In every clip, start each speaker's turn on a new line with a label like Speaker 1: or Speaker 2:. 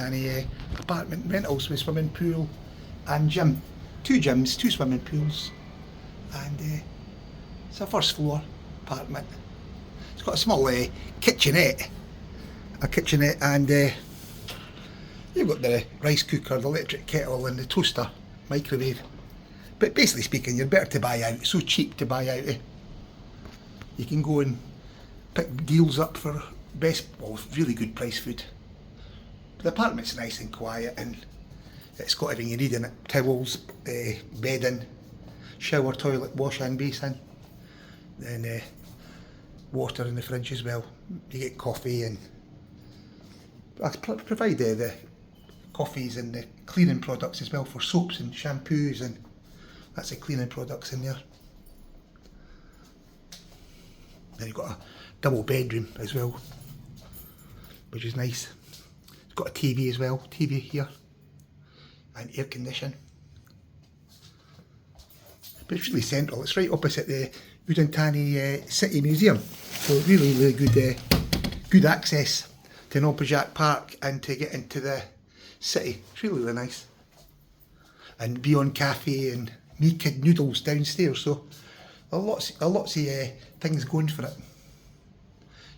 Speaker 1: Udonthani apartment rentals with swimming pool and gym. 2 gyms, 2 swimming pools, and it's a first floor apartment. It's got a small kitchenette, and you've got the rice cooker, the electric kettle and the toaster, microwave. But basically speaking, you're better to buy out. It's so cheap to buy out. You can go and pick deals up for really good price food. The apartment's nice and quiet, and it's got everything you need in it. Towels, bedding, shower, toilet, wash and basin. Then water in the fridge as well. You get coffee, and I provide the coffees and the cleaning products as well for soaps and shampoos, and that's the cleaning products in there. Then you've got a double bedroom as well, which is nice. It's got a TV as well, TV here, and air condition. But it's really central. It's right opposite the Udonthani City Museum, so really good access to nongprajak Park and to get into the city. It's really nice. And Beyond Cafe and Me Kid Noodles downstairs, so lots of things going for it.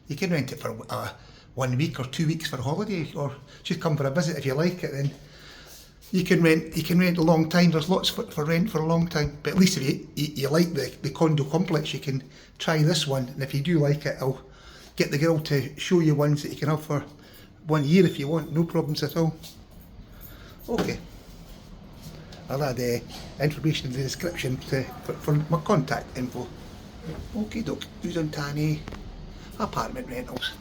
Speaker 1: You can rent it for 1 week or 2 weeks for a holiday, or just come for a visit if you like it. Then you can rent a long time. There's lots for rent for a long time. But at least if you like the condo complex, you can try this one. And if you do like it, I'll get the girl to show you ones that you can have for 1 year if you want. No problems at all. Okay. I'll add information in the description for my contact info. Okay, doke. Udonthani apartment rentals.